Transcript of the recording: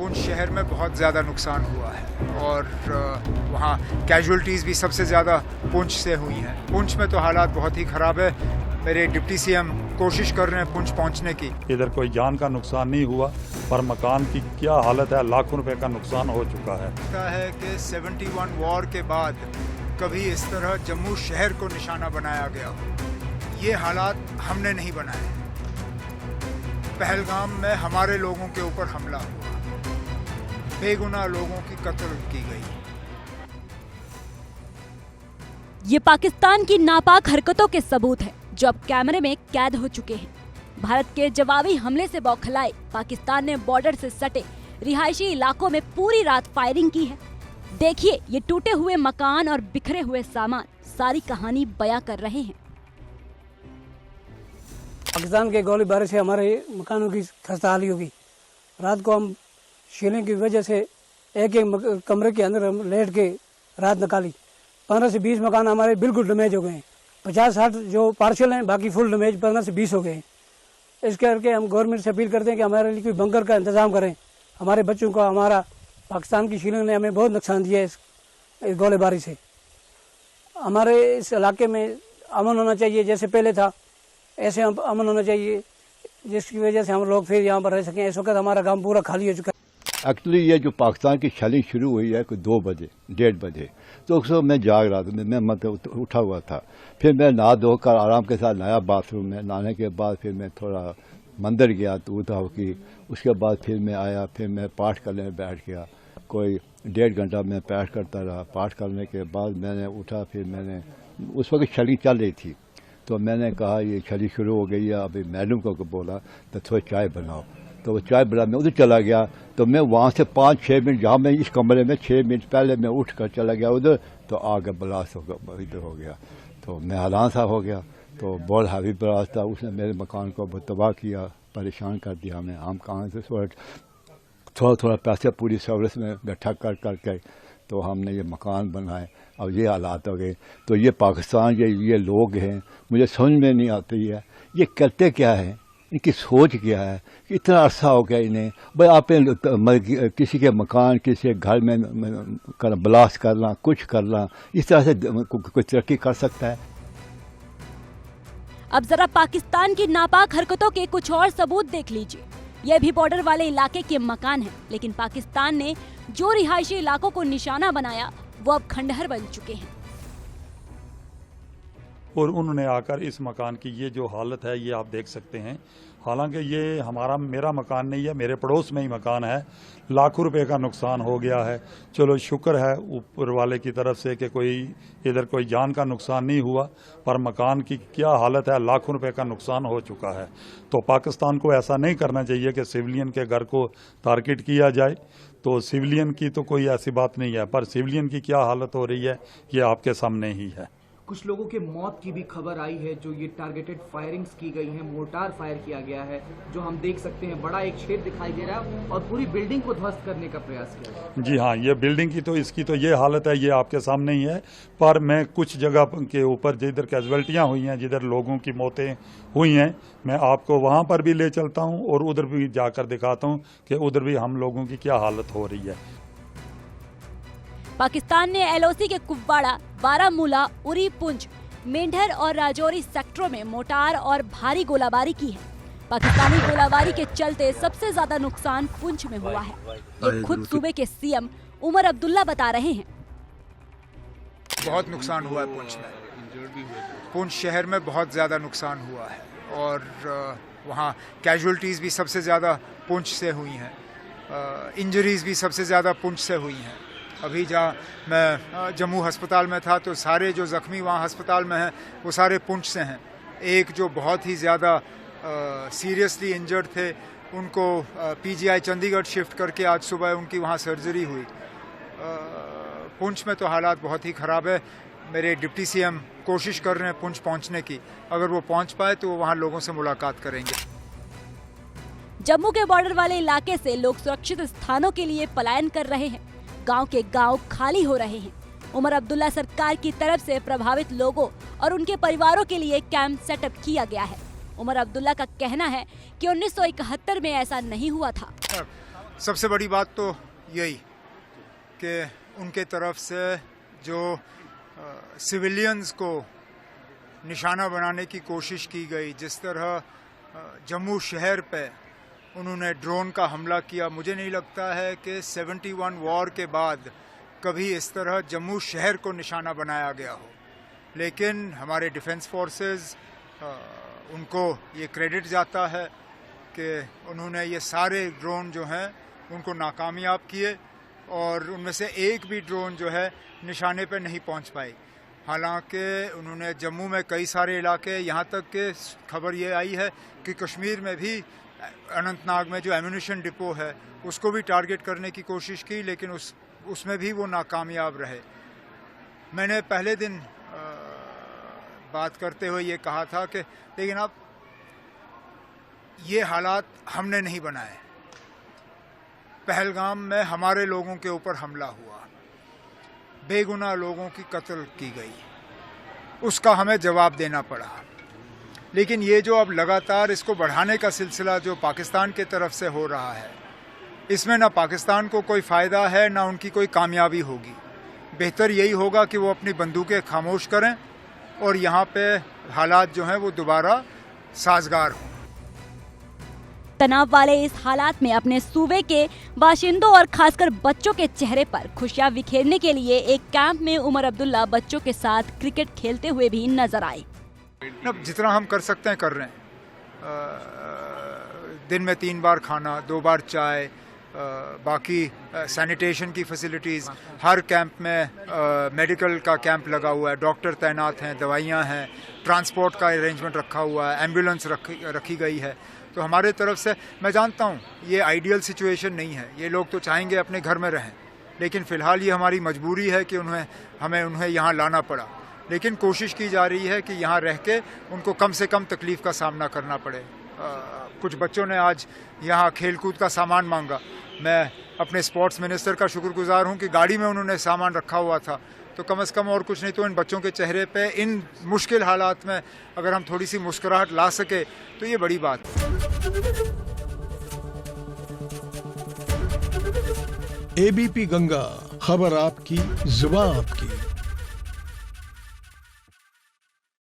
पुंछ शहर में बहुत ज़्यादा नुकसान हुआ है और वहाँ कैजुअल्टीज़ भी सबसे ज़्यादा पुंछ से हुई हैं। पुंछ में तो हालात बहुत ही ख़राब है। मेरे डिप्टी सीएम कोशिश कर रहे हैं पुंछ पहुँचने की। इधर कोई जान का नुकसान नहीं हुआ, पर मकान की क्या हालत है, लाखों रुपए का नुकसान हो चुका है। लगता है कि 71 वॉर के बाद कभी इस तरह जम्मू शहर को निशाना बनाया गया हो। ये हालात हमने नहीं बनाए। पहलगाम में हमारे लोगों के ऊपर हमला हुआ, बेगुनाह लोगों की कत्ल की गई। ये पाकिस्तान की नापाक हरकतों के सबूत हैं जो अब कैमरे में कैद हो चुके हैं। भारत के जवाबी हमले से बौखलाए पाकिस्तान ने बॉर्डर से सटे रिहायशी इलाकों में पूरी रात फायरिंग की है। देखिए ये टूटे हुए मकान और बिखरे हुए सामान सारी कहानी बयां कर रहे हैं। पाकिस्तान के गोलीबारी से हमारे मकानों की खस्ताहाली होगी। रात को हम शीलिंग की वजह से एक एक कमरे के अंदर हम लेट के रात निकाली। 15 से 20 मकान हमारे बिल्कुल डैमेज हो गए हैं। 50-60 जो पार्शल हैं, बाकी फुल डैमेज 15 से 20 हो गए हैं। इस करके हम गवर्नमेंट से अपील करते हैं कि हमारे लिए कोई बंकर का इंतजाम करें। हमारे बच्चों का, हमारा पाकिस्तान की शीलिंग ने हमें बहुत नुकसान दिया है इस गोलीबारी से। हमारे इस इलाके में अमन होना चाहिए, जैसे पहले था ऐसे अमन होना चाहिए, जिसकी वजह से हम लोग फिर यहाँ पर रह सकें। इस वक्त हमारा गांव पूरा खाली हो चुका है। एक्चुअली ये जो पाकिस्तान की शेलिंग शुरू हुई है कोई 2 बजे 1:30 बजे, तो उस वक्त मैं जाग रहा था, मैं मतलब उठा हुआ था। फिर मैं नहा धोकर आराम के साथ नया बाथरूम में, नहाने के बाद फिर मैं थोड़ा मंदिर गया तो उठा की। उसके बाद फिर मैं आया, फिर मैं पाठ करने बैठ गया। कोई 1.5 घंटा मैं पाठ करता रहा। पाठ करने के बाद मैंने उठा, फिर मैंने उस वक्त शेलिंग चल रही थी, तो मैंने कहा ये छली शुरू हो गई है। अभी मैडम को बोला तो थोड़ी चाय बनाओ, तो वो चाय बना। मैं उधर चला गया, तो मैं वहाँ से 5-6 मिनट, जहाँ मैं इस कमरे में 6 मिनट पहले मैं उठ कर चला गया उधर, तो आगे ब्लास्ट इधर हो गया। तो मैं हैरान सा हो गया। तो बहुत हैवी ब्लास्ट था, उसने मेरे मकान को बहुत तबाह किया, परेशान कर दिया हमें। हम कहाँ से थोड़ा थोड़ा पैसे पूरी सर्विस में इकट्ठा कर करके तो हमने ये मकान बनाए। अब ये हालात हो गए। तो ये पाकिस्तान ये लोग हैं, मुझे समझ में नहीं आती है ये करते क्या है, इनकी सोच क्या है कि इतना अरसा हो गया इन्हें। भाई आप किसी के मकान, किसी के घर में ब्लास्ट करना, कुछ करना, इस तरह से कोई तरक्की कर सकता है? अब जरा पाकिस्तान की नापाक हरकतों के कुछ और सबूत देख लीजिए। यह भी बॉर्डर वाले इलाके के मकान हैं, लेकिन पाकिस्तान ने जो रिहायशी इलाकों को निशाना बनाया वो अब खंडहर बन चुके हैं। और उन्होंने आकर इस मकान की ये जो हालत है ये आप देख सकते हैं। हालांकि ये मेरा मकान नहीं है, मेरे पड़ोस में ही मकान है। लाखों रुपए का नुकसान हो गया है। चलो शुक्र है ऊपर वाले की तरफ से कि इधर कोई जान का नुकसान नहीं हुआ, पर मकान की क्या हालत है, लाखों रुपए का नुकसान हो चुका है। तो पाकिस्तान को ऐसा नहीं करना चाहिए कि सिविलियन के घर को टारगेट किया जाए। तो सिविलियन की तो कोई ऐसी बात नहीं है, पर सिविलियन की क्या हालत हो रही है ये आपके सामने ही है। कुछ लोगों के मौत की भी खबर आई है, जो ये टारगेटेड फायरिंग्स की गई हैं, मोर्टार फायर किया गया है, जो हम देख सकते हैं। बड़ा एक छेद दिखाई दे रहा है और पूरी बिल्डिंग को ध्वस्त करने का प्रयास किया है। जी हाँ, ये बिल्डिंग की तो इसकी तो ये हालत है, ये आपके सामने ही है। पर मैं कुछ जगह के ऊपर जिधर कैजुअल्टियाँ हुई हैं, जिधर लोगों की मौतें हुई हैं, मैं आपको वहाँ पर भी ले चलता हूँ और उधर भी जाकर दिखाता हूँ कि उधर भी हम लोगों की क्या हालत हो रही है। पाकिस्तान ने एलओसी के कुपवाड़ा, बारामूला, उरी, पुंछ, मेंढर और राजौरी सेक्टरों में मोटार और भारी गोलाबारी की है। पाकिस्तानी गोलाबारी के चलते सबसे ज्यादा नुकसान पुंछ में हुआ है। ये खुद सूबे के सीएम उमर अब्दुल्ला बता रहे हैं। बहुत नुकसान हुआ है पुंछ में। पुंछ शहर में बहुत ज़्यादा नुकसान हुआ है और वहाँ कैजुअल्टीज़ भी सबसे ज़्यादा पुंछ से हुई हैं। इंजरीज़ भी सबसे ज़्यादा पुंछ से हुई हैं। अभी जहाँ मैं जम्मू अस्पताल में था तो सारे जो ज़ख्मी वहाँ अस्पताल में हैं वो सारे पुंछ से हैं। एक जो बहुत ही ज़्यादा सीरियसली इंजर्ड थे उनको पीजीआई चंडीगढ़ शिफ्ट करके आज सुबह उनकी वहाँ सर्जरी हुई। पुंछ में तो हालात बहुत ही ख़राब है। मेरे डिप्टी सीएम कोशिश कर रहे हैं पुंछ पहुँचने की। अगर वो पहुँच पाए तो वहाँ लोगों से मुलाकात करेंगे। जम्मू के बॉर्डर वाले इलाके से लोग सुरक्षित स्थानों के लिए पलायन कर रहे हैं। गांव के गांव खाली हो रहे हैं। उमर अब्दुल्ला सरकार की तरफ से प्रभावित लोगों और उनके परिवारों के लिए कैंप सेटअप किया गया है। उमर अब्दुल्ला का कहना है कि 1971 में ऐसा नहीं हुआ था। सबसे बड़ी बात तो यही कि उनके तरफ से जो सिविलियंस को निशाना बनाने की कोशिश की गई, जिस तरह जम्मू शहर पे उन्होंने ड्रोन का हमला किया, मुझे नहीं लगता है कि 71 वॉर के बाद कभी इस तरह जम्मू शहर को निशाना बनाया गया हो। लेकिन हमारे डिफेंस फोर्सेस उनको ये क्रेडिट जाता है कि उन्होंने ये सारे ड्रोन जो हैं उनको नाकामयाब किए और उनमें से एक भी ड्रोन जो है निशाने पे नहीं पहुंच पाई। हालांकि उन्होंने जम्मू में कई सारे इलाके, यहाँ तक कि खबर ये आई है कि कश्मीर में भी अनंतनाग में जो एम्यूनिशन डिपो है उसको भी टारगेट करने की कोशिश की, लेकिन उसमें भी वो नाकामयाब रहे। मैंने पहले दिन बात करते हुए ये कहा था कि लेकिन अब ये हालात हमने नहीं बनाए। पहलगाम में हमारे लोगों के ऊपर हमला हुआ, बेगुनाह लोगों की कत्ल की गई, उसका हमें जवाब देना पड़ा। लेकिन ये जो अब लगातार इसको बढ़ाने का सिलसिला जो पाकिस्तान के तरफ से हो रहा है, इसमें ना पाकिस्तान को कोई फ़ायदा है ना उनकी कोई कामयाबी होगी। बेहतर यही होगा कि वो अपनी बंदूकें खामोश करें और यहाँ पे हालात जो हैं वो दोबारा साजगार हों। तनाव वाले इस हालात में अपने सूबे के बाशिंदों और खासकर बच्चों के चेहरे पर खुशियां बिखेरने के लिए एक कैंप में उमर अब्दुल्ला बच्चों के साथ क्रिकेट खेलते हुए भी नजर आए। जितना हम कर सकते हैं कर रहे हैं। दिन में 3 बार खाना, 2 बार चाय, बाकी सैनिटेशन की फैसिलिटीज़, हर कैंप में मेडिकल का कैंप लगा हुआ है, डॉक्टर तैनात हैं, दवाइयाँ हैं, ट्रांसपोर्ट का अरेंजमेंट रखा हुआ है, एम्बुलेंस रखी गई है। तो हमारे तरफ से, मैं जानता हूँ ये आइडियल सिचुएशन नहीं है, ये लोग तो चाहेंगे अपने घर में रहें, लेकिन फ़िलहाल ये हमारी मजबूरी है कि हमें उन्हें यहाँ लाना पड़ा। लेकिन कोशिश की जा रही है कि यहाँ रह के उनको कम से कम तकलीफ़ का सामना करना पड़े। कुछ बच्चों ने आज यहाँ खेलकूद का सामान मांगा। मैं अपने स्पोर्ट्स मिनिस्टर का शुक्रगुजार हूँ कि गाड़ी में उन्होंने सामान रखा हुआ था, तो कम से कम और कुछ नहीं तो इन बच्चों के चेहरे पे इन मुश्किल हालात में अगर हम थोड़ी सी मुस्कुराहट ला सके तो ये बड़ी बात है। एबीपी गंगा, खबर आपकी, जुबान आपकी।